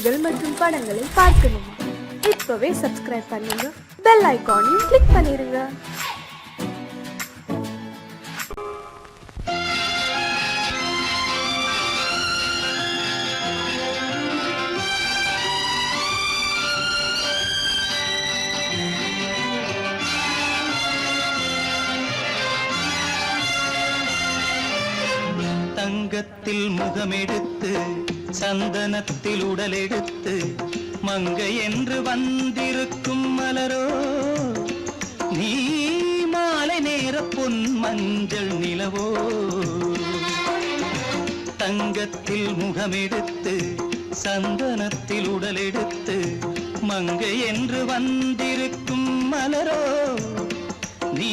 நிகழ்ச்சிகள் மற்றும் படங்களை பார்க்கணுமா? இப்பவே சப்ஸ்கிரைப் பண்ணுங்க, பெல் ஐகானையும் கிளிக் பண்ணிருங்க. தங்கத்தில் முகமெடுத்து சந்தனத்தில் உடலெடுத்து மங்கை என்று வந்திருக்கும் மலரோ, நீ மாலை நேர பொன் மஞ்சள் நிலவோ. தங்கத்தில் முகமெடுத்து சந்தனத்தில் உடலெடுத்து மங்கை என்று வந்திருக்கும் மலரோ, நீ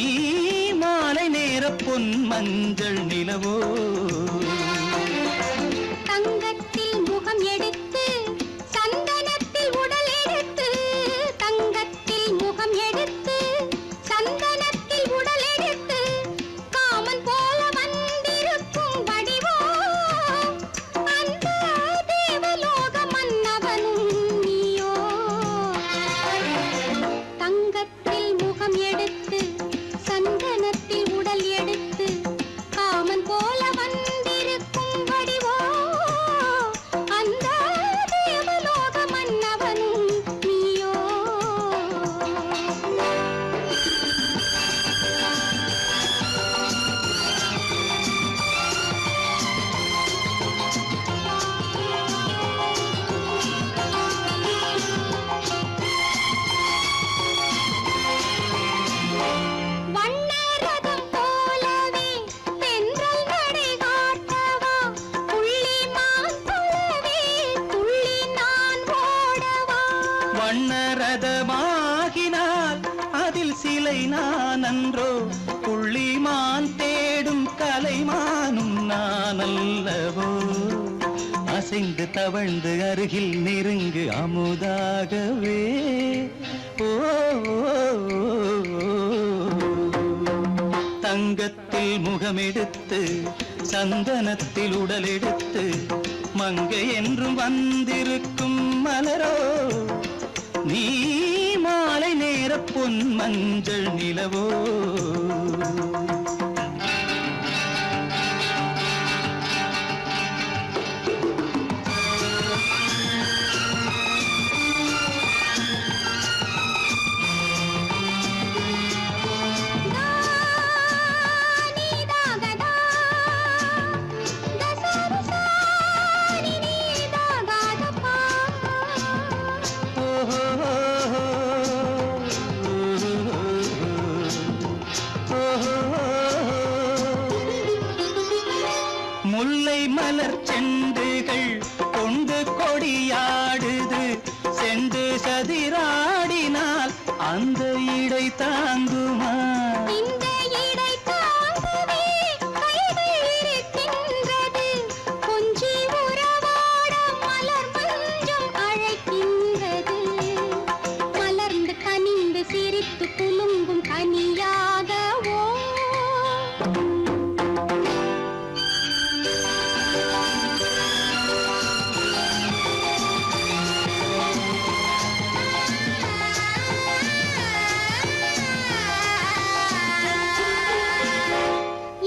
மாலை நேர பொன் மஞ்சள் நிலவோ. தங்கத்தில் முகம் எடுத்து சந்தனத்தில் உடல் எடுத்து, தங்கத்தில் முகம் எடுத்து சந்தனத்தில் உடல் எடுத்து காமன் போல வந்திருக்கும் வடிவோ, அந்த தேவலோக மன்னவனும் நீயோ. தங்கத்தில் முகம் எடுத்து சந்தனத்தில் உடல் எடுத்து காமன் போல வந்திருக்கும் வடிவோ, அந்த தேவலோக மன்னவனும் நீயோ. வண்ணரதம் போலவே தென்றல் நடை காட்டவா, புள்ளிமான் போலவே துள்ளி நான் ஓடவா. வண்ணரதமாகினால் அதில் சிலை நான் அன்றோ, புள்ளிமான் தேடும் கலைமானும் நான் அல்லவோ. அசைந்து தவழ்ந்து அருகில் நெருங்கு அமுதாகவே. ஓ, தங்கத்தில் முகமெடுத்து சந்தனத்தில் உடலெடுத்து மங்கை என்றும் வந்திருக்கும் மலரோ, நீ மாலை நேர பொன் மஞ்சள் நிலவோ. நீதாகதா தசரசா நீதாகதப்பா. முல்லை மலர் செண்டுகள் கொண்டு கொடியாடுது, செண்டு சதிராடினால் அந்த இடை தாங்குமா? இந்த இடை தாங்கவே கைகள் இருக்கின்றது, கொஞ்சி உறவாட மலர் மஞ்சம் அழைக்கின்றது. மலர்ந்து கனிந்து சிரித்து குலுங்கும் கனியாகவோ.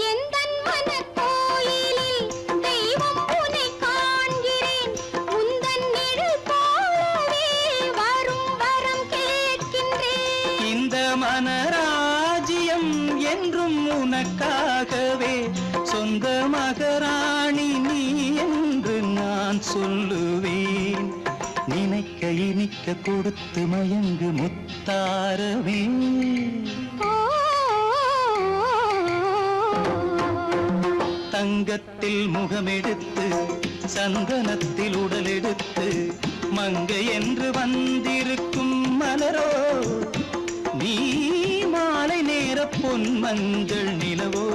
எந்தன் மனக்கோயிலில் தெய்வம் உன்னை காண்கிறேன், உந்தன் நிழல் போலவே வரும் வரம் கேட்கின்றேன். இந்த மனராஜ்யம் என்றும் உனக்காகவே, சொந்த மகராணி நீ என்று நான் சொல்லுவேன். நினைக்க இனிக்க கொடுத்து மயங்கு முத்தாரவே. தங்கத்தில் முகமெடுத்து சந்தனத்தில் உடலெடுத்து மங்கை என்று வந்திருக்கும் மலரோ, நீ மாலை நேர பொன் மஞ்சள் நிலவோ.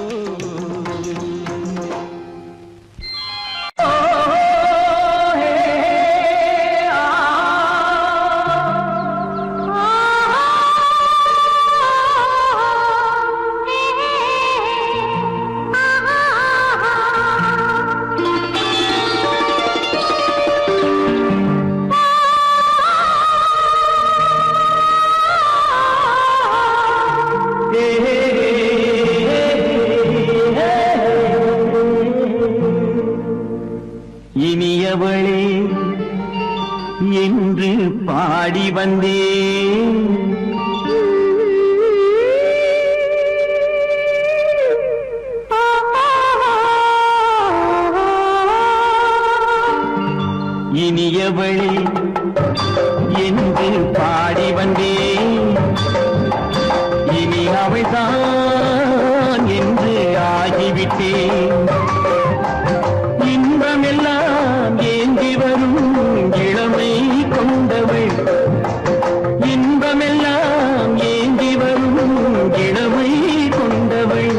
ஆ என்று பாடி வந்தேன். இனியவளே என்று பாடி வந்தேன். இனி அவள்தான் என்று ஆகிவிட்டேன். இன்பமெல்லாம் ஏந்தி வரும் இளமை கொண்டவள். இன்பமெல்லாம் ஏந்தி வரும் இளமை கொண்டவள்.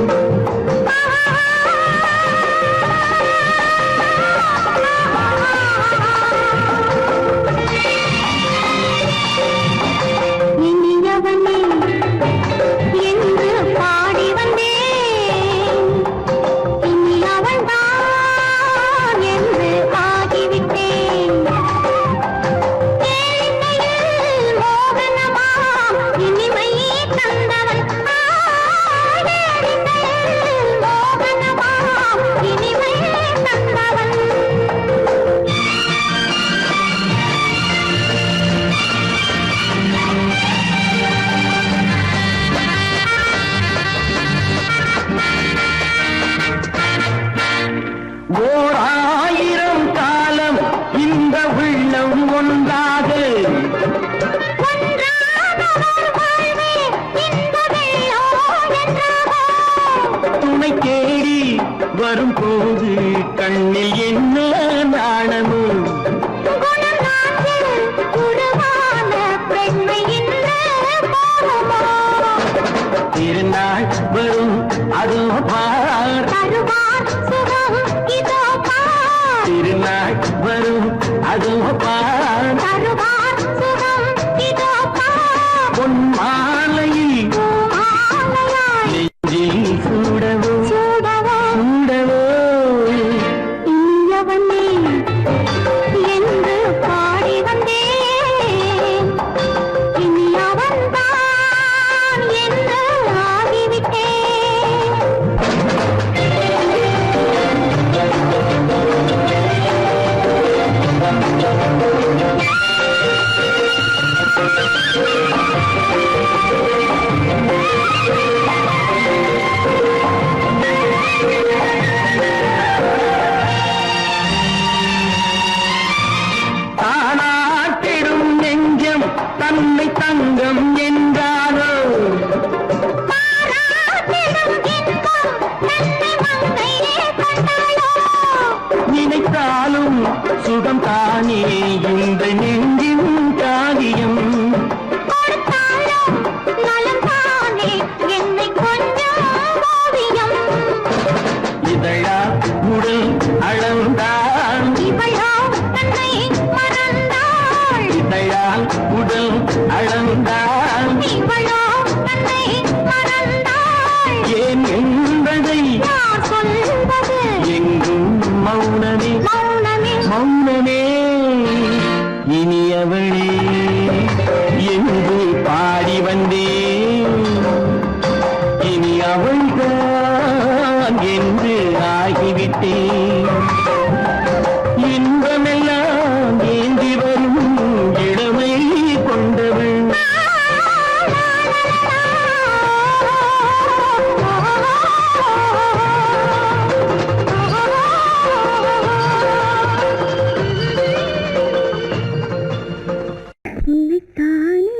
ஓர் 1000 காலம் இந்த உள்ளம் ஒன்றாக துணை தேடி வரும்போது கண்ணில் என்ன நாணமோ? திருநாள் வரும் அதோ பார். திருநாள் வரும் அதோ பார். பொன் மாலையில் நெஞ்சில் சூடவோ சூடவோ என்று பாடி வந்தேன். இனி அவன்தான் என்று ஆகிவிட்டேன். தானாட்டிடும் நெஞ்சம் தன்னை தங்கம் என்றாரோ? நினைத்தாலும் சுகம் தானே இந்த நெஞ்சின் காரியம். இதழா உடல் அளந்தான். இதழால் உடல் அளந்தான். ஏன் என்பதை எங்கும் மௌனமே மௌனமே. இனியவளே என்று பாடி வந்தேன். இனி அவள்தான் என்று ஆகிவிட்டேன். இன்பமெல்லாம் ஏந்தி வரும் இளமை கொண்டவள். உன்னைத்தானே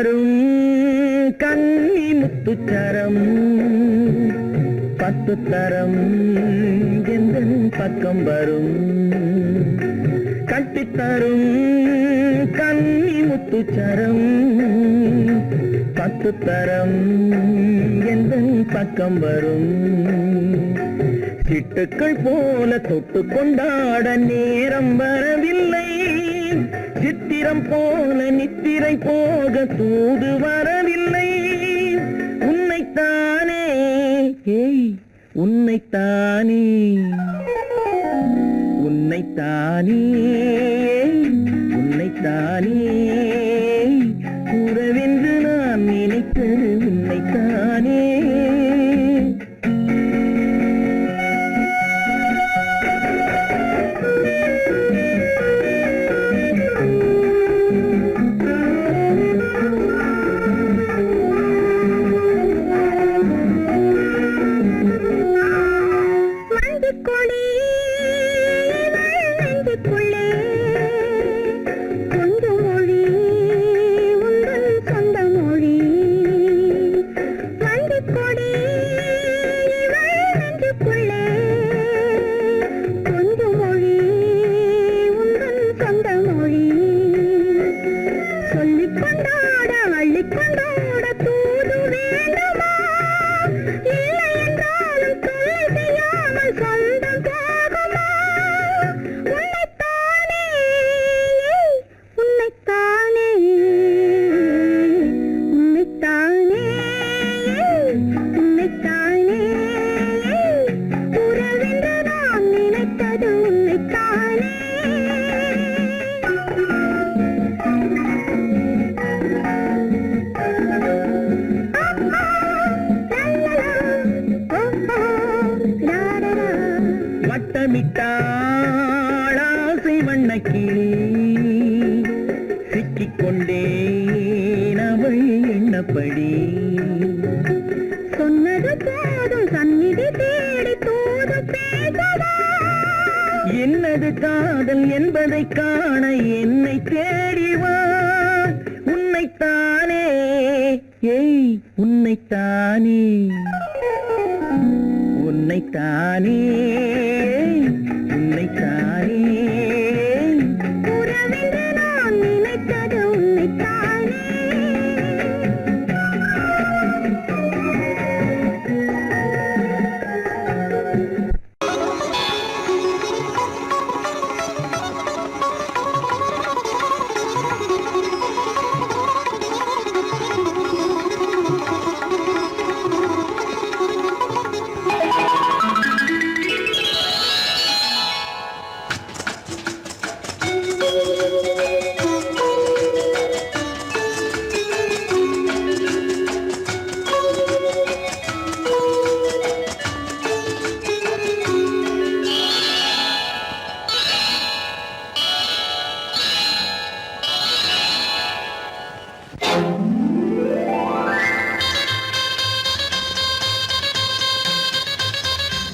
தரும் கன்னி முத்துச்சரம் 10 தரம் எந்தன் பக்கம் வரும் கட்டித்தரும் கன்னி முத்துச்சரம் 10 தரம் எந்தன் பக்கம் வரும் சிட்டுக்கள் போல தொட்டு கொண்டாட நேரம் வரவில்லை சித்திரம் போல நித்திரை போக தூது வரவில்லை உன்னைத்தானே உன்னைத்தானே உன்னைத்தானே உன்னைத்தானே உறவென்று நான் நினைத்தது உன்னைத்தானே வட்டமிட்டாளாசை வண்ணக்கிளி சிக்கிக்கொண்டேன் அவள் எண்ணப்படி சொன்னது போதும் சந்நிதி தேடி தூது பேசவா என்னது காதல் என்பதை காண என்னை தேடிவா உன்னைத்தானே உன்னைத்தானே உன்னைத்தானே உன்னைத்தானே உறவென்று நான் நினைத்தது உன்னைத்தானே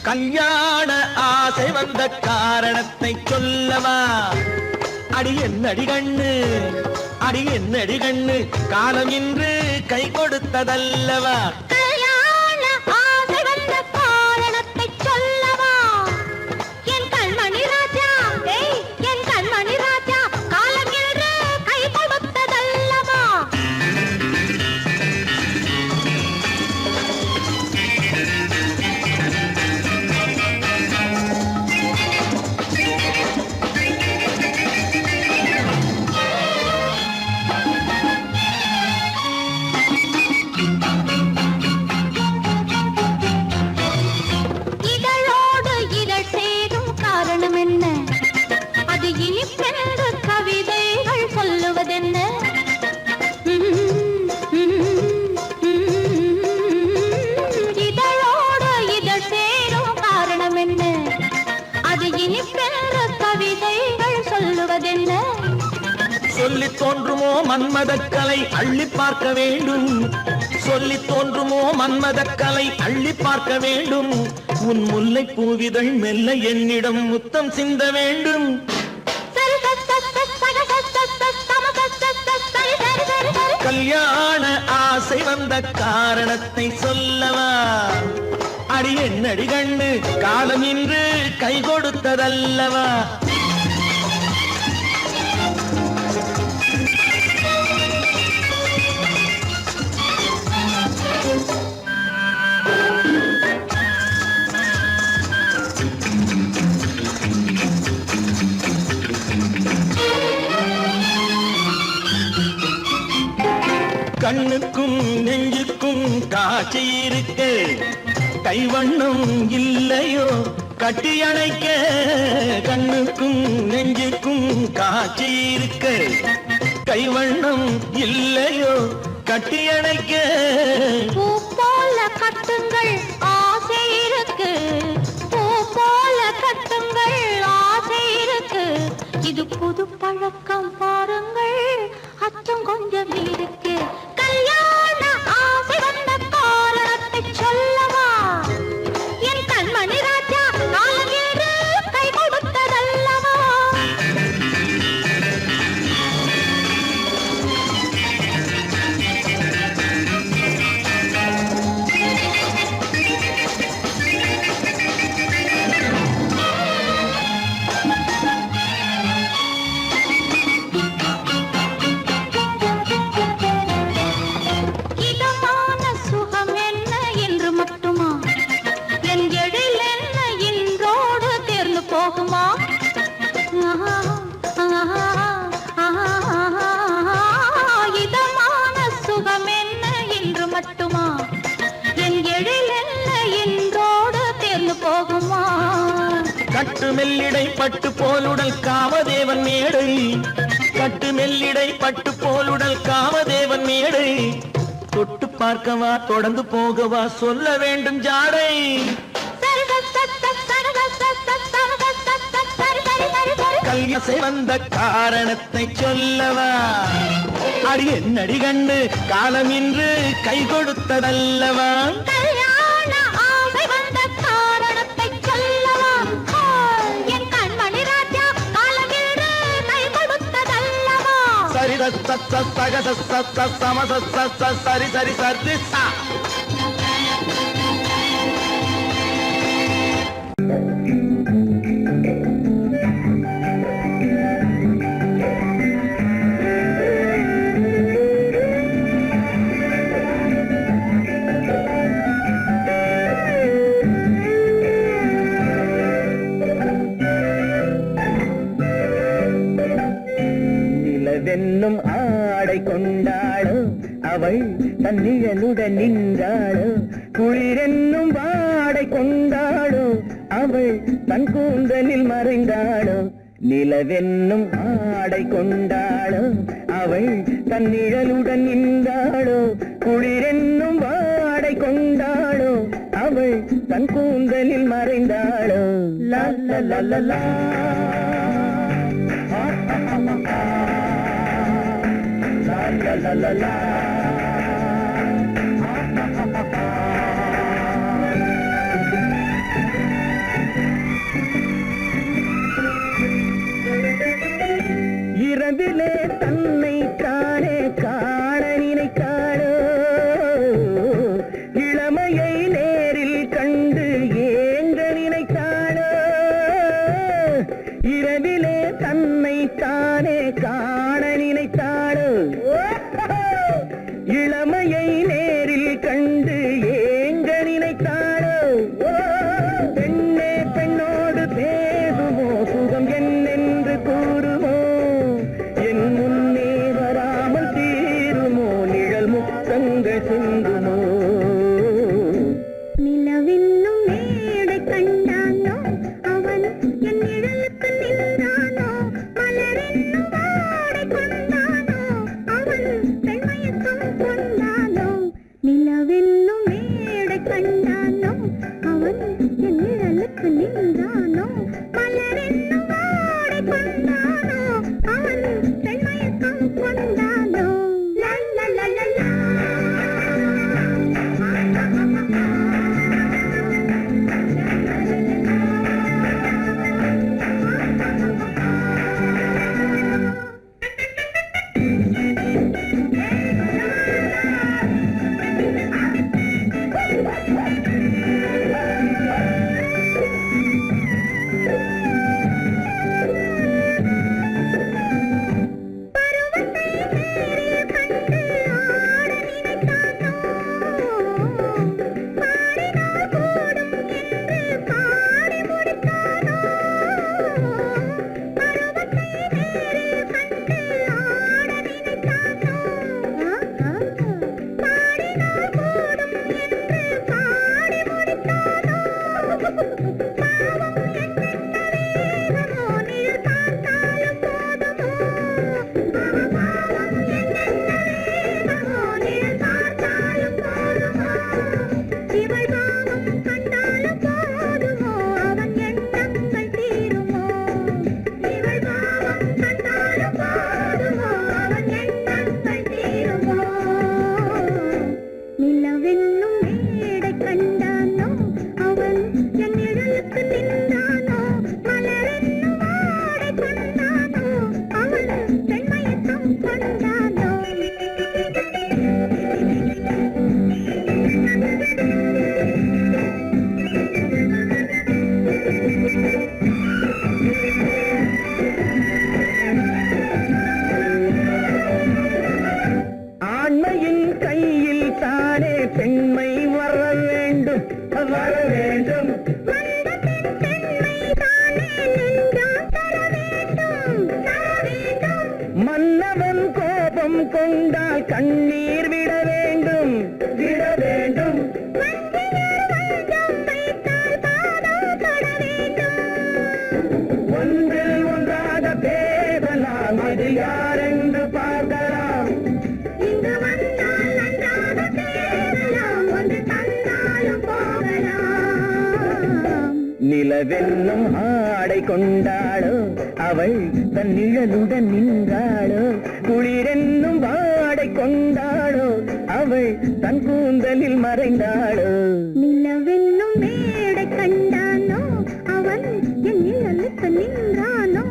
கல்யாண ஆசை வந்த காரணத்தை சொல்லவா அடி என்னடி கண்ணு அடி என்னடி கண்ணு காலம் இன்று கை கொடுத்ததல்லவா கல்யாண ஆசை வந்த காரணத்தை சொல்லவா என் கண்மணி ராஜா என் கண்மணி ராஜா காலம் இன்று கை கொடுத்ததல்லவா சொல்லி தோன்றுமோ மன்மதக்கலை அள்ளி பார்க்க வேண்டும் சொல்லி தோன்றுமோ மன்மதக்கலை அள்ளி பார்க்க வேண்டும் உன் முல்லை பூவிதழ் மெல்ல என்னிடம் முத்தம் சிந்த வேண்டும் கல்யாண வந்த காரணத்தை சொல்லவா? அடி என்னடி கண்ணு காலம் இன்று கை கொடுத்ததல்லவா? கண்ணுக்கும் நெஞ்சுக்கும் காட்சி இருக்கு, கைவண்ணம் இல்லையோ கட்டி அணைக்க. கண்ணுக்கும் நெஞ்சுக்கும் காட்சி இருக்கு, கைவண்ணம் இல்லையோ கட்டி அணைக்க. பூ போல கட்டுங்கள் ஆசை இருக்கு, பூ போல கட்டுங்கள் ஆசை இருக்கு. இது புது பழக்கம் பாருங்கள், அச்சம் கொஞ்சம் இருக்கு. கல்யாண ஆசை வந்த காரணத்தை சொல்லவா? என் கண்மணி ராஜா காலங்கேடு கை கொடுத்ததல்லவா? இதமான சுகம் என்ன என்று மட்டுமா? என் எழில் என்ன என்றோடு தேர்ந்து போகுமா? கட்டு மெல்லிடை பட்டு போலுடல் காமதேவன் மேடை, கட்டு மெல்லிடை பட்டு போலுடல் காமதேவன் மேடை. தொட்டு பார்க்கவா தொடர்ந்து போகவா சொல்ல வேண்டும் ஜாடை. கல்யாசை வந்த காரணத்தை சொல்லவா? அடி என்னடி கண்டு காலம் இன்று கை கொடுத்ததல்லவா? கல்யாண ஆசை வந்த காரணத்தை சொல்லவா? என் கண்மணி ராஜா காலங்கேடு கை கொடுத்ததல்லவா? சரி சகத சமத சரி சரி சரி சா. நிலவென்னும் ஆடை கொண்டாளோ அவள் தன்னிழலுடன் நின்றாளோ, குளிரென்னும் வாடை கொண்டாளோ அவள் தன் கூந்தலில் மறைந்தாளோ. நிலவென்னும் ஆடை கொண்டாளோ அவள் தன்னிழலுடன் நின்றாளோ, குளிரென்னும் வாடை கொண்டாளோ அவள் தன் கூந்தலில் மறைந்தாளோ. லா லா லா லா லா. La la la la. இரவிலே தன்னை காணே காண நினைத்தாளோ, இளமையை நேரில் கண்டு ஏங்க நினைத்தாளோ. இரவிலே தன்னை காணே காண நினைத்தாளோ, இளமையை நேரில் கண்டு ஏங்க நினைத்தாளோ. பெண்ணே பெண்ணோடு பேசுமோ, சுகம் என்னென்று கூறுமோ, என் முன்னே வராமல் தீருமோ, நிழல் முத்தங்கள் சிந்துமோ. நிலவென்னும் மேடை கண்டானோ அவன் என் நிழலுக்கு நின்றானோ, மலரென்னும் வாடை கொண்டானோ அவன் கண்ணீர் விட வேண்டும் விட வேண்டும். ஒன்றில் ஒன்றாக பேசலாம், அது யாரென்று பார்க்கலாம். இங்கு வந்தால் நன்றாக பேசலாம், ஒன்று தந்தாலும் போகலாம். நிலவென்னும் ஆடை கொண்டாளோ, அவள் தன் நிழலுடன் நின்றாளோ. குளிரென்னும் வாடை கொண்டாளோ, அவள் தன் கூந்தலில் மறைந்தாளோ. நிலவென்னும் மேடை கண்டானோ, அவன் என் நிழலுக்கு நின்றானோ.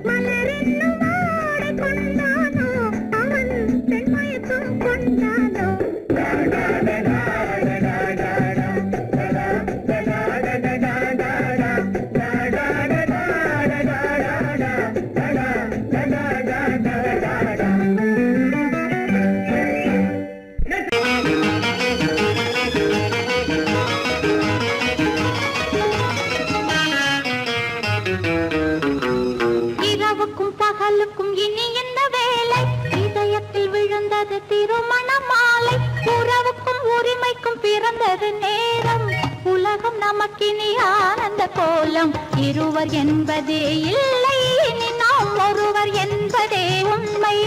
மலரென்னும் வாடை கொண்டானோ, அவன் பெண்மயக்கம் கொண்டானோ. இரவுக்கும் பகலுக்கும் இனி என்ன வேலை? இதயத்தில் விழுந்தது திருமண மாலை. உறவுக்கும் உரிமைக்கும் பிறந்தது நேரம். உலகம் நமக்கினி ஆனந்த கோலம். இருவர் என்பதே இல்லை, இனி நாம் ஒருவர் என்பதே உண்மை.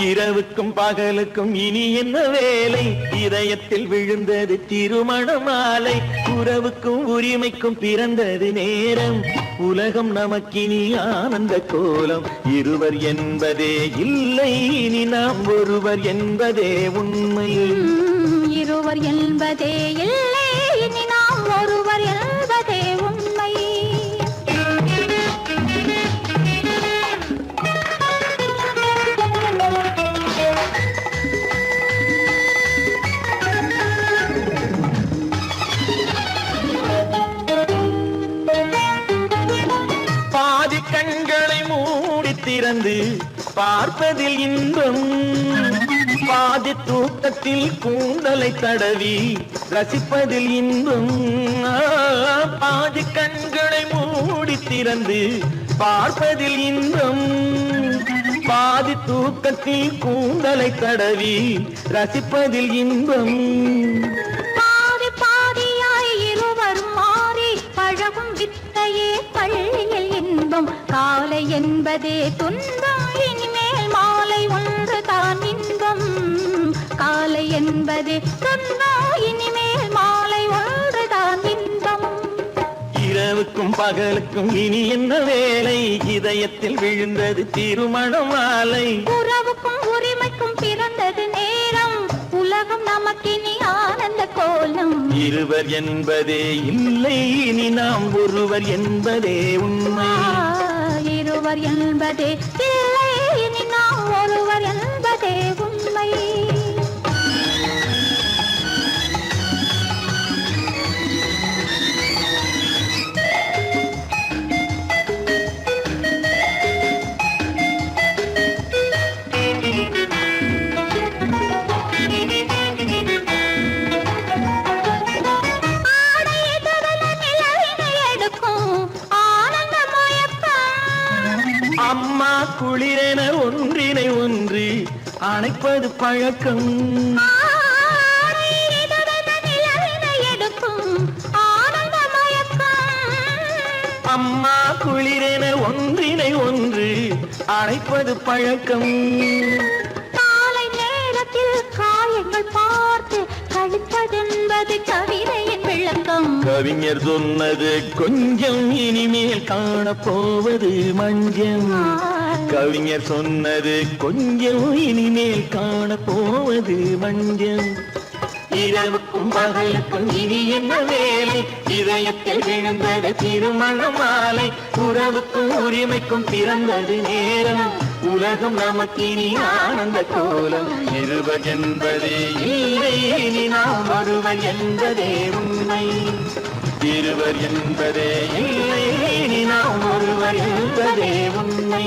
இரவுக்கும் பகலுக்கும் இனி என்ன வேலை? இதயத்தில் விழுந்தது திருமண மாலை. உறவுக்கும் உரிமைக்கும் பிறந்தது நேரம். உலகம் நமக்கினி ஆனந்த கோலம். இருவர் என்பதே இல்லை, இனி நாம் ஒருவர் என்பதே உண்மை. இருவர் என்பதே இல்லை, இனி நாம் ஒருவர் என்பதே உண்மை. பாதி கண்களை மூடி திறந்து பார்ப்பதில் இன்பம். பாதி தூக்கத்தில் கூந்தலை தடவி ரசிப்பதில் இன்பம். பாதி கண்களை மூடி திறந்து பார்ப்பதில் இன்பம். பாதி தூக்கத்தில் கூந்தலை தடவி ரசிப்பதில் இன்பம். பாதி பாதியாய் இருவரும் மாறி பழகும் வித்தையே பள்ளியில் இன்பம். காலை என்பதே துன்பம், இனிமேல் மாலை ஒன்று தான் இன்பம். காலை என்பதே துன்பம், இனிமேல் மாலை ஒன்று தான் இன்பம். இரவுக்கும் பகலுக்கும் இனி என்ன வேலை? இதயத்தில் விழுந்தது திருமண மாலை. உறவுக்கும் உரிமைக்கும் பிறந்தது நேரம். உலகம் நமக்கினி ஆனந்த கோலம். இருவர் என்பதே இல்லை, இனி நாம் ஒருவர் என்பதே உண்மை. இருவர் என்பதே இல்லை, இனி நாம் ஒருவர் என்பதே உண்மை. அம்மா குளிரென ஒன்றினை ஒன்று அணைப்பது பழக்கம். அம்மா குளிரென ஒன்றினை ஒன்று அணைப்பது பழக்கம். காலை நேரத்தில் காயங்கள் பார்த்து கழிப்பதென்பது கவிதையின் விளக்கம். கவிஞர் சொன்னது கொஞ்சம், இனிமேல் காணப்போவது மஞ்சம். கவிஞர் சொன்னது கொஞ்சம், இனிமேல் காணப்போவது மஞ்சம். இரவுக்கும் பகலுக்கும் இனி என்ன வேலை? இதயத்தில் விழுந்தது திருமண மாலை. உறவுக்கும் உரிமைக்கும் பிறந்தது நேரம். உலகம் நமக்கினி ஆனந்த கோலம். இருவர் என்பதே இல்லை, இனி நாம் ஒருவர் என்பதே உண்மை. இருவர் என்பதே இல்லை, இனி நாம் ஒருவர் என்பதே உண்மை.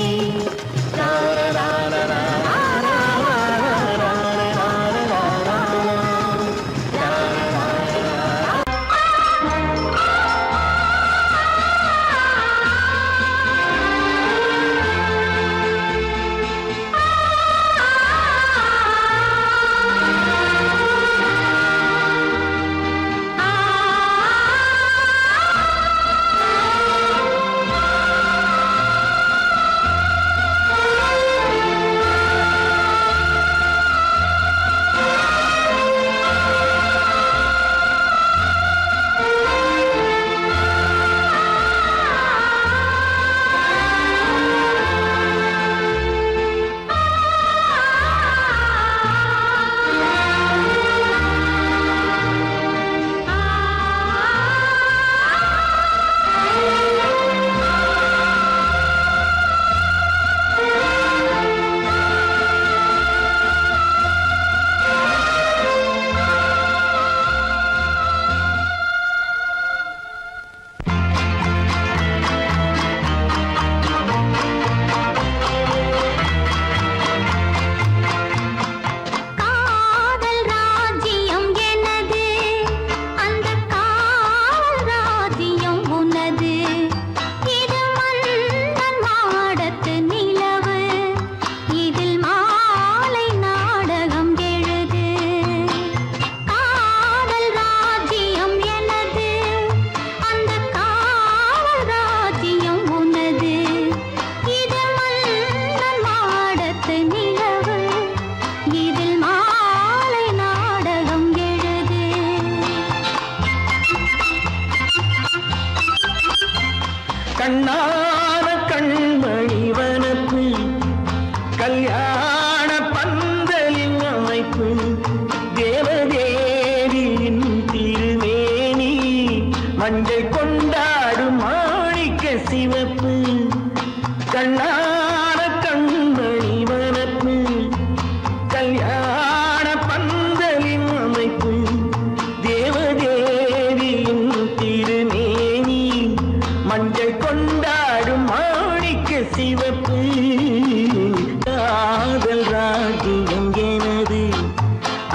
காதல் ராஜ்யம் எனது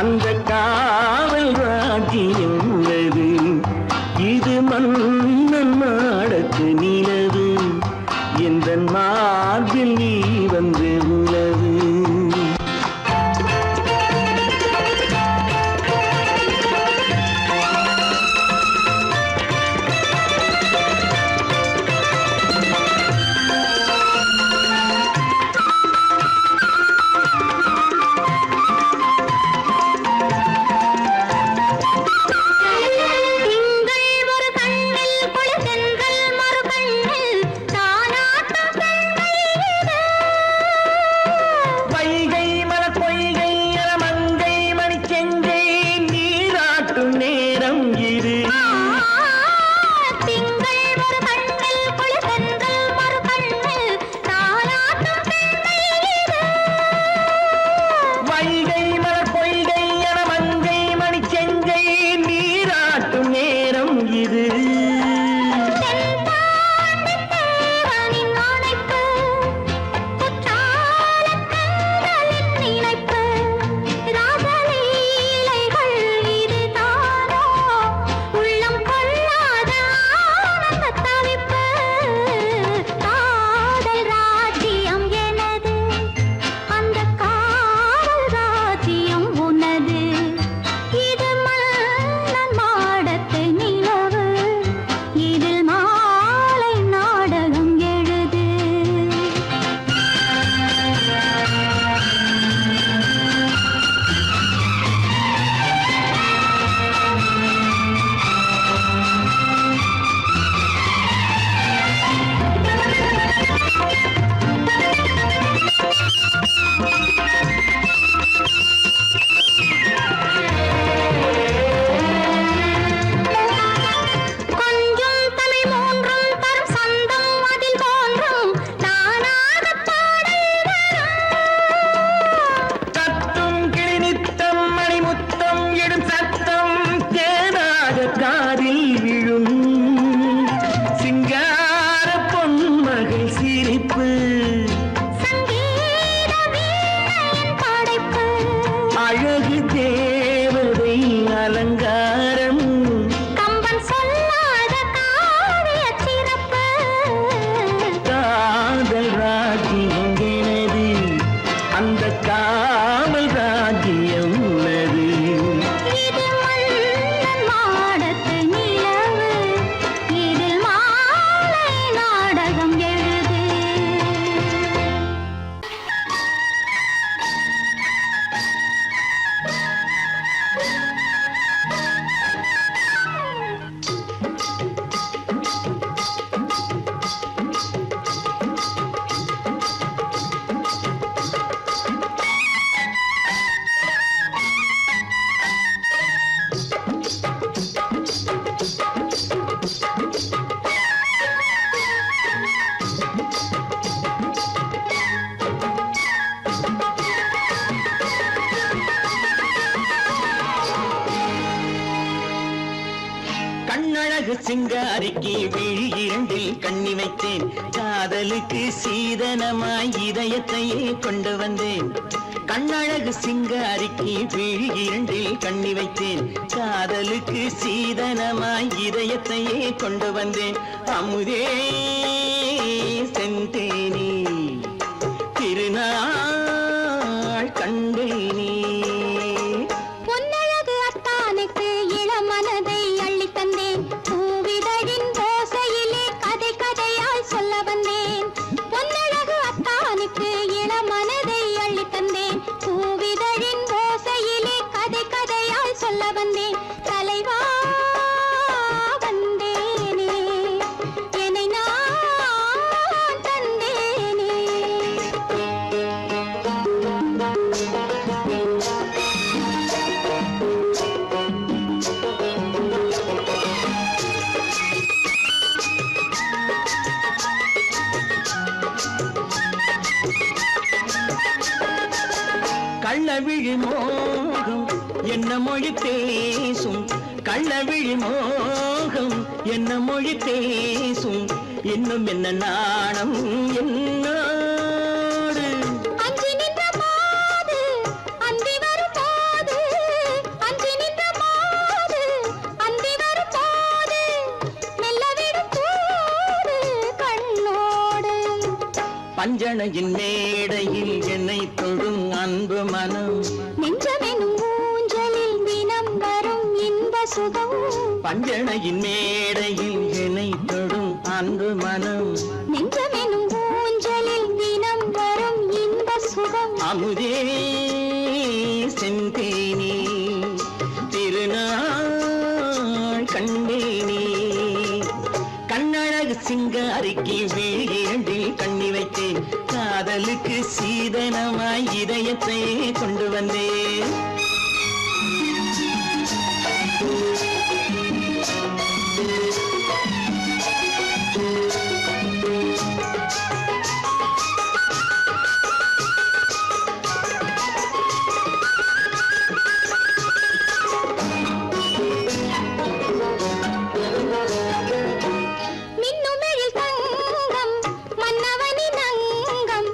அந்த காவல் ராஜ்யம் உள்ளது இது மன்னன் நாடத்து நிலவு எந்த மார்பில் நீ வந்து உலவு கண்ணழகு சிங்காரிக்கு விழி இரண்டில் கண்ணி வைத்தேன் காதலுக்கு சீதனமாய் இதயத்தையே கொண்டு வந்தேன் கண்ணழகு சிங்காரிக்கு விழி இரண்டில் கண்ணி வைத்தேன் காதலுக்கு சீதனமாய் இதயத்தையே கொண்டு வந்தேன் அமுதே செந்தேனே திருநாள் கண்டேனே பொன்னழகு அத்தானுக்கு இளமனதை அள்ளி தந்தேன் பூவிதழின் ஓசையிலே கதை கதையாய் சொல்ல வந்தேன் பொன்னழகு அத்தானுக்கு இளமனதை அள்ளி தந்தேன் பூவிதழின் ஓசையிலே கதை கதையாய் சொல்ல வந்தேன் தலைவா வந்தேனே என்னை நான் தந்தேனே கள்ளவிழி மோகம் என்ன மொழி பேசும் கள்ளவிழி மோகம் என்ன மொழி பேசும் இன்னும் என்ன நாணம் என்ன பஞ்சனையின் மேடையில் என்னை தொடும் அன்பு மனம் நெஞ்சமெனும் ஊஞ்சலில் தினம் வரும் இன்ப சுகம் பஞ்சனையின் மேடையில் என்னை தொடும் அன்பு மனம் நெஞ்சமெனும் ஊஞ்சலில் தினம் வரும் இன்ப சுகம் அமுதே செந்தேனே திருநாள் கண்டேனே கண்ணழகு சிங்காரிக்கு வீழில் கண்ணி வைத்தேன் காதலுக்கு சீதனமாய் இதயத்தை கொண்டு வந்தேன் மின்னுமெழில் தங்கம் மன்னவனின் அங்கம்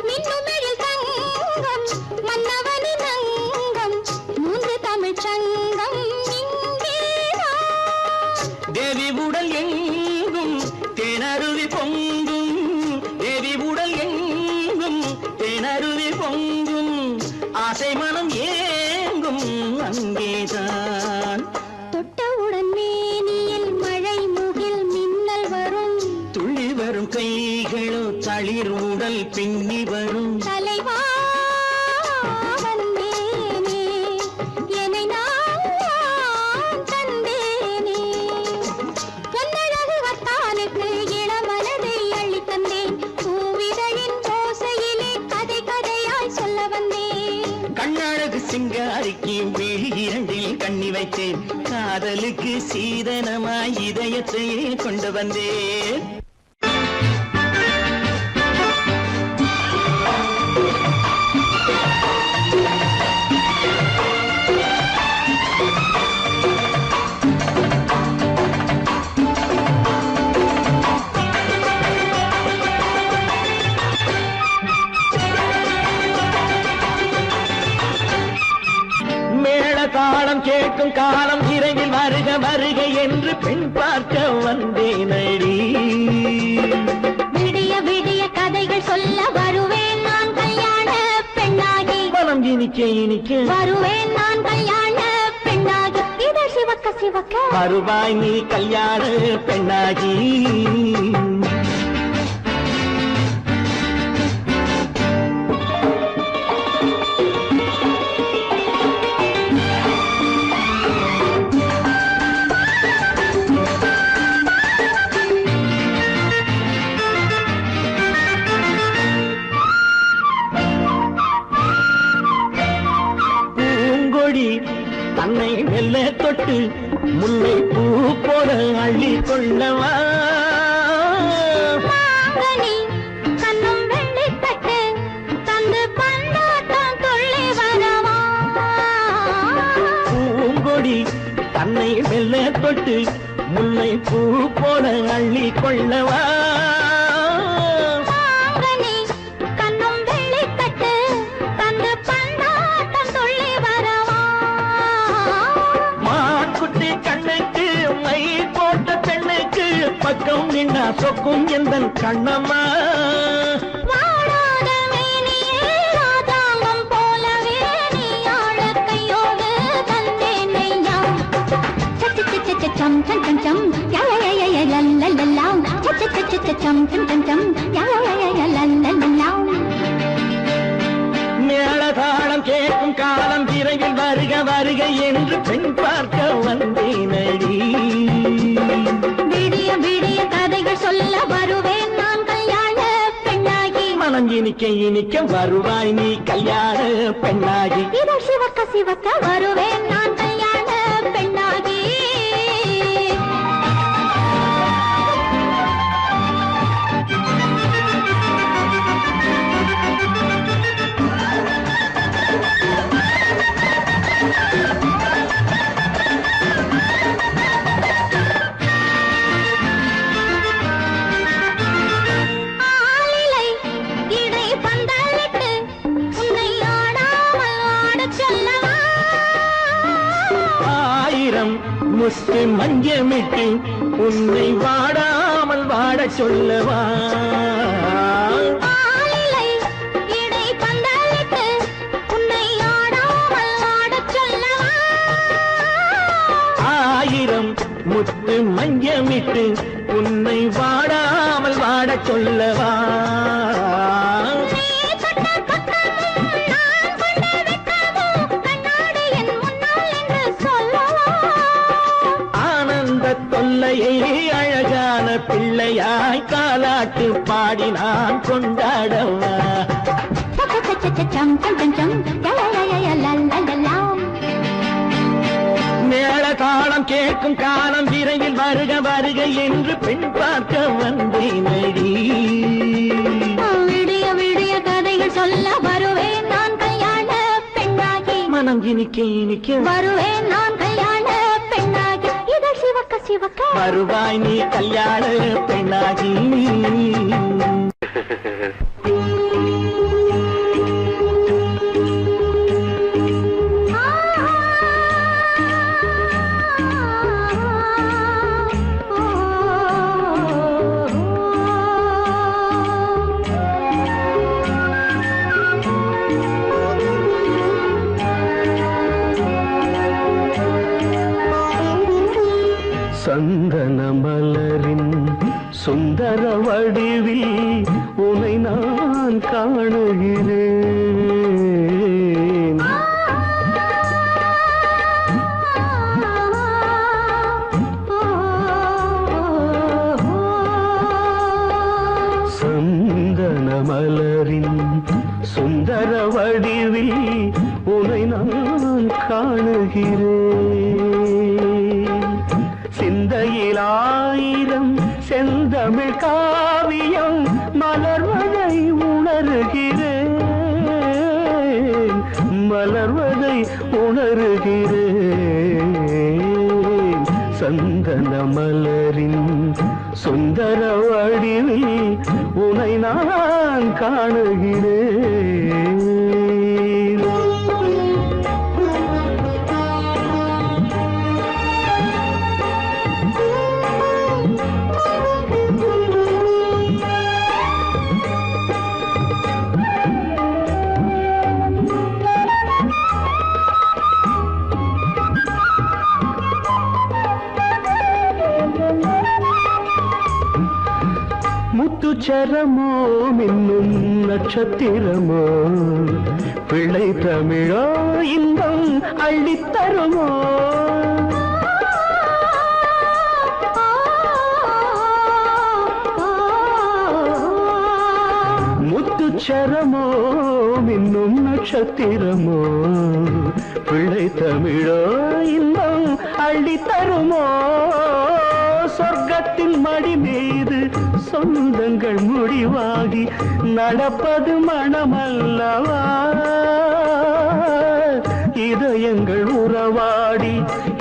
மின்னுமெழில் தங்கம் மன்னவனின் அங்கம் மூன்று தமிழ்ச் சங்கம் இங்கேதான் தேவி உடல் எங்கும் தேனருவி பொங்கும் தேவி உடல் எங்கும் தேனருவி பொங்கும் ஆசை மனம் ஏங்கும் அங்கேதான் தொட்டவுடன் மேனியில் மழை முகில் மின்னல் வரும் துள்ளி வரும் கைகளோ தளிர் உடல் பின்னி வரும் தலைவா வந்தேனே என்னை நான் தந்தேனே பொன்னழகு வத்தானுக்கு இளமனதை அள்ளித் தந்தேன் பூவிதழின் ஓசையிலே கதை கதையாய் சொல்ல வந்தேன் கண்ணழகு சிங்காரிக்கு விழி இரண்டில் கண்ணி வைத்தேன் காதலுக்கு சீதனமாய் இதயத்தை கொண்டு வந்தேன் மேளதாளம் கேட்கும் காலம் விரைவில் வருக வருக என்று பெண் பார்க்க வந்தேனடி விடிய விடிய கதைகள் சொல்ல வருவேன் நான் கல்யாண பெண்ணாகி மனம் இனிக்க இனிக்க வருவேன் நான் கல்யாண பெண்ணாகி இதழ் சிவக்க சிவக்க வருவாய் நீ கல்யாண பெண்ணாகி பூங்கொடி தன்னை மெல்ல தொட்டு முல்லை பூ போல அள்ளி கொள்ளவா மாங்கனி கண்ணும் வெள்ளித்தட்டு தந்து பந்தாட்டம் துள்ளி வரவா பூங்கொடி தன்னை மெல்ல தொட்டு முல்லை பூ போல அள்ளி கொள்ளவா மாங்கனி கண்ணும் வெள்ளித்தட்டு தந்து பந்தாட்டம் துள்ளி வரவா மாக்குட்டி கண்ணுக்கு மை போட்ட பெண்ணுக்கு பக்கம் நின்னா சொக்கும் எந்தன் கண்ணம்மா வாடாத மேனியே ராதாங்கம் போலவே நீ ஆழக் கையோடு தந்தேன் ஐயா சம் சம் சம் சம் யா யா யா யா லல்லல்லா சம் சம் சம் சம் யா யா யா யா லல்லல்லா மேளதாளம் கேட்கும் காலம் விரைவில் வருக வருக என்று பெண் பார்க்க வந்தேனடி விடிய விடிய கதைகள் சொல்ல வருவேன் நான் கல்யாண பெண்ணாகி மனம் இனிக்க இனிக்க வருவாய் நீ கல்யாண பெண்ணாகி இதழ் சிவக்க சிவக்க வருவேன் நான் கல்யாண பெண்ணாகி ஆலிலை இடை பந்தலிட்டு உன்னை ஆடாமல் ஆடச் சொல்லவா ஆயிரம் முத்து மஞ்சமிட்டு உன்னை வாடாமல் வாடச் சொல்லவா ஆலிலை முத்தமிட்டு உன்னை வாடாமல் வாடச் சொல்லவா? ஆனந்த தொல்லையை அழகான பிள்ளையாய் காலாட்டு பாடி நான் கொண்டாடவா? மேள காலம் கேட்கும் காலம் விரைவில் வருக வருக என்று பெண் பார்க்க வந்தேனடி. விடிய விடிய கதைகள் சொல்ல வருவேன் நான் கல்யாண பெண்ணாகி. மனம் இனிக்க வருவேன் நான் கல்யாண பெண்ணாகி. இதழ் சிவக்க சிவக்க வருவாய் நீ கல்யாண பெண்ணாகி. சந்தன மலரின் சுந்தர வடிவில் உனை நான் காணுகிறேன். சந்தன மலரின் சுந்தர வடிவில் உனை நான் காணுகிறேன். சிந்தையிலாயிரம் செந்தமிழ் காவியம் மலர்வதை உணர்கிறேன். மலர்வதை உணர்கிறேன். சந்தன மலரின் சுந்தர வடிவில் உனை நான் காணுகிறேன். முத்துச்சரமோ மின்னும் நட்சத்திரமோ பிள்ளை தமிழோ இன்பம் அள்ளித்தருமோ? முத்துச்சரமோ மின்னும் நட்சத்திரமோ பிள்ளை தமிழோ இன்பம் அள்ளித்தருமோ? சொர்க்கத்தின் மடி மீது சொந்தங்கள் முடிவாகி நடப்பது மனமல்லவா? இதயங்கள் உறவாடி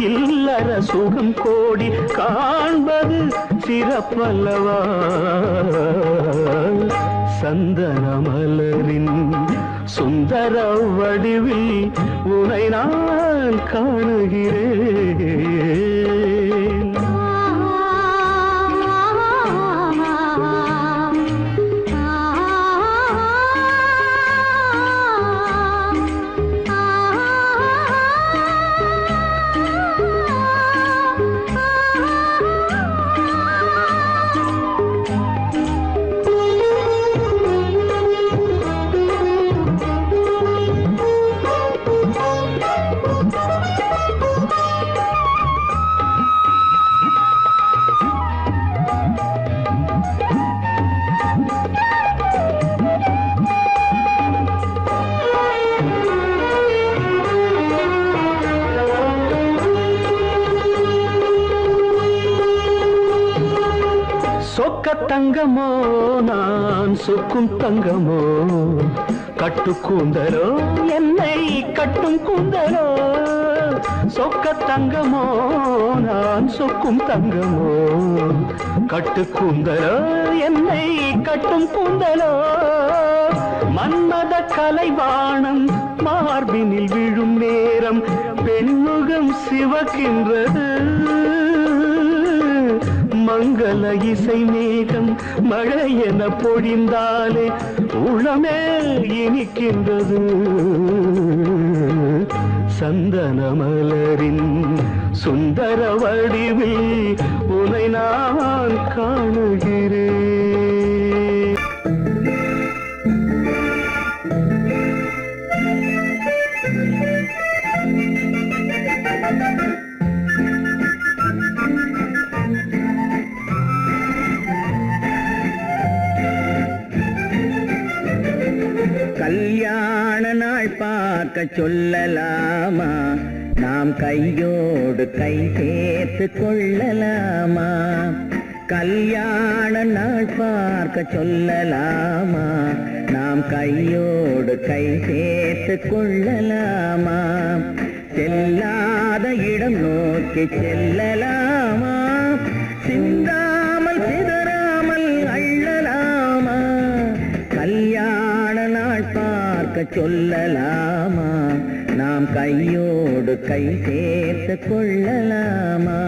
இல்லற சுகம் கோடி காண்பது சிறப்பல்லவா? சந்தன மலரின் சுந்தர வடிவில் உனை நான் காணுகிறேன். சொக்க தங்கமோ நான் சொக்கும் தங்கமோ கட்டு கூந்தலோ என்னை கட்டும் கூந்தலோ? சொக்க தங்கமோ நான் சொக்கும் தங்கமோ கட்டு கூந்தலோ என்னை கட்டும் கூந்தலோ? மன்மத கலைவாணம் மார்பினில் விழும் நேரம் பெண்முகம் சிவக்கின்றது. மங்கள இசை மேகம் மழை என பொழிந்தாலே உளமே இனிக்கின்றது. சந்தன மலரின் சுந்தர வடிவில் உனை நான் காணுகிறேன். கல்யாண நாள் பார்க்க சொல்லலாமா, நாம் கையோடு கை சேர்த்து கொள்ளலாமா? கல்யாண நாள் பார்க்க சொல்லலாமா, நாம் கையோடு கை சேர்த்து கொள்ளலாமா? செல்லாத இடம் நோக்கி செல்லலாமா, சிந்தாமல் சிதறாமல் அள்ளலாமா? கல்யாண நாள் பார்க்க சொல்லலாமா, நாம் கையோடு கை சேர்த்து கொள்ளலாமா?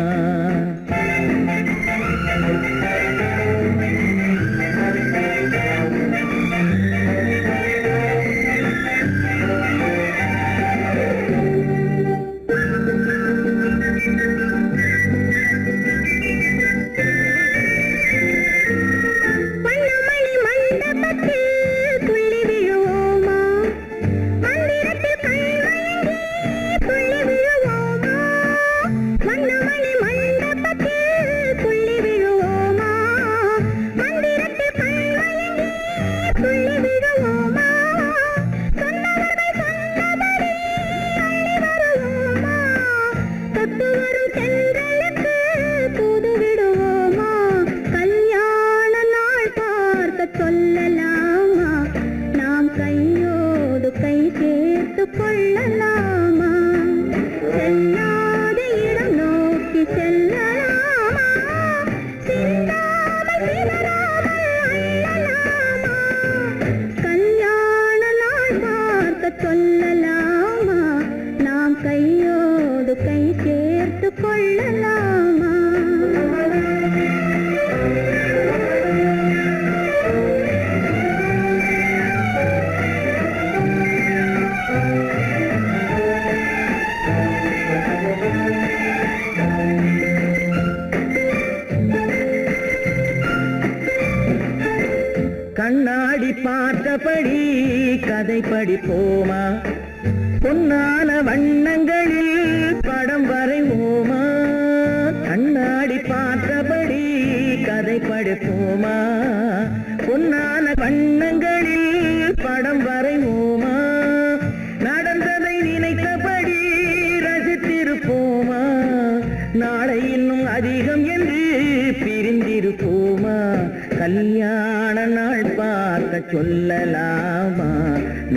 கண்ணாடி பார்த்தபடி கதை படிப்போமா, பொன்னான வண்ணங்களில் படம் வரைவோமா? கண்ணாடி பார்த்தபடி கதை படிப்போமா, பொன்னான வண்ணங்களில் படம் வரைவோமா? நடந்ததை நினைத்தபடி ரசித்திருப்போமா, நாளை இன்னும் அதிகம் என்று பிரிந்திருப்போமா? கல்யாண நாள் பார்க்க சொல்லலாமா,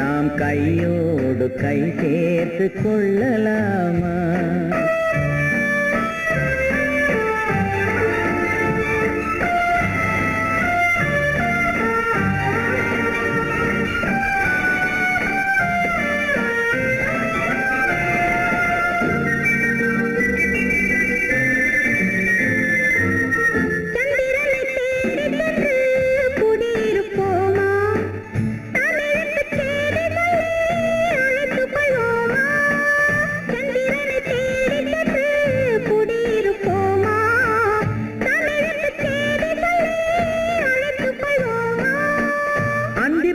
நாம் கையோடு கை சேர்த்து கொள்ளலாமா?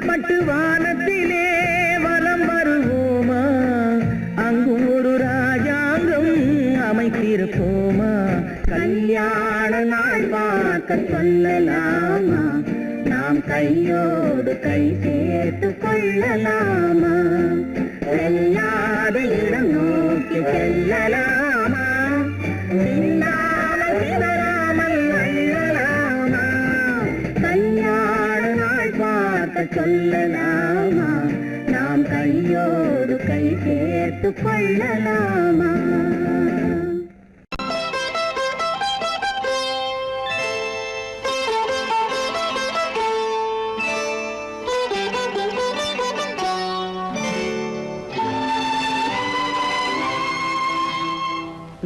பட்டு வானத்திலே வலம் வருவோமா, அங்கும் ஒரு ராஜாங்கம் அமைத்திருப்போமா? கல்யாண நாள் பார்க்க சொல்லலாமா, நாம் கையோடு கை சேர்த்து கொள்ளலாமா? செல்லாத இடம் நோக்கி செல்லலாமா, சிந்தாமல் சிதறாமல் அள்ளலாமா? கல்யாண நாள் பார்க்க சொல்லலாமா, நாம் கையோடு கை சேர்த்து கொள்ளலாமா?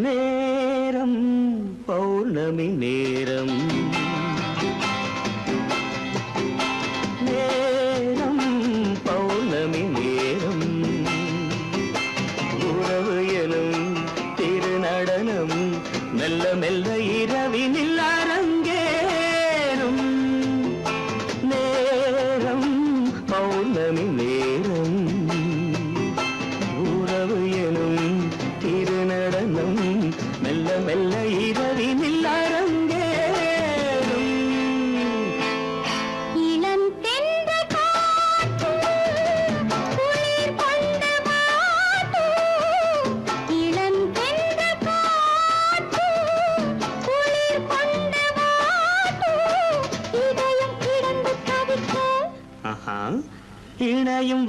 நேரம் பௌர்ணமி நேரம், நேரம் பௌர்ணமி நேரம், உறவு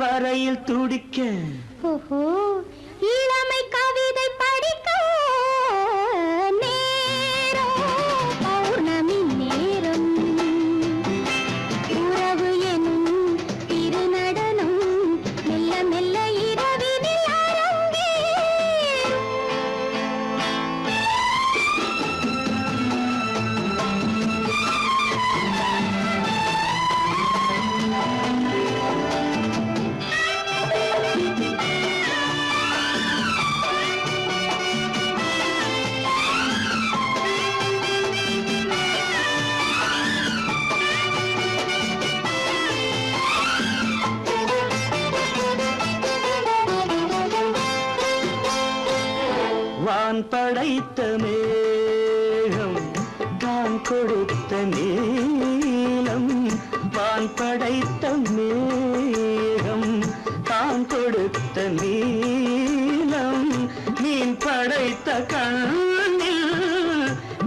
வரையில் துடிக்க ஓஹோ இளமை கவிதை படிக்க நேரம் பௌர்ணமி நேரம் உறவு எனும் திருநடனம் மெல்ல மெல்ல இரவினில் அரங்கேறும். வான் படைத்த மேகம் தான் கொடுத்த நீலம் வான் படைத்த மேகம் தான் கொடுத்த நீலம் மீன் படைத்த கண்ணில்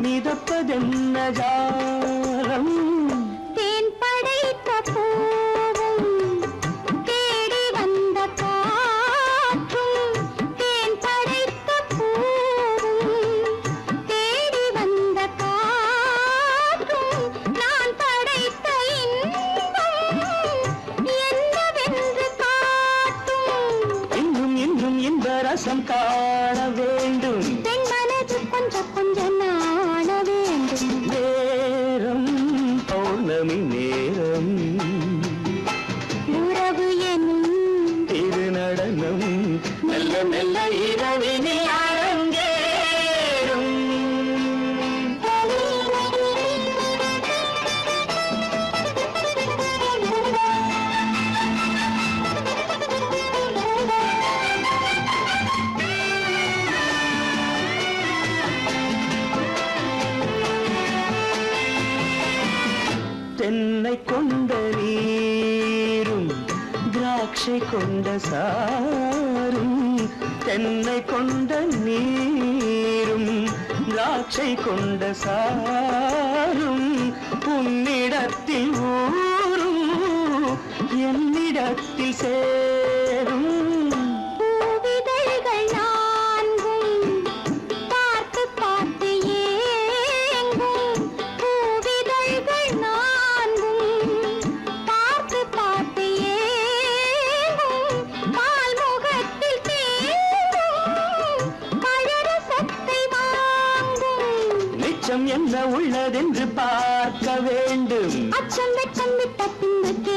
மிதப்பதென்ன ஜாலம் தேன் படைத்த பூவும் தேடி வந்த காற்றும் தேன் படைத்த பூவும் தேடி வந்த காற்றும் நான் படைத்த இன்பம் என்னவென்று காட்டும். இன்னும் இன்னும் இந்த ரசம் காண வேண்டும் பெண் மனது கொஞ்சம் கொஞ்சம் நாண வேண்டும். நேரம் பௌர்ணமி நேரம் உறவு எனும் திருநடனம் மெல்ல மெல்ல இரவினில் அரங்கேறும். தென்னை கொண்ட நீரும் திராட்சை கொண்ட சாரும் தென்னை கொண்ட நீரும் திராட்சை கொண்ட சாரும் உன்னிடத்தில் ஊரும் என்னிடத்தில் சேரும் பூவிதழ்கள் நான்கும் பார்த்து பார்த்து ஏங்கும். பூவிதழ்கள் நான்கும் பார்த்து பார்த்து ஏங்கும். பால்முகத்தில் தேங்கும் பழரசத்தை வாங்கும். நிச்சம் என்ன உள்ளதென்று பார்க்க வேண்டும் அச்சம் வெச்சம் விட்ட பின்பு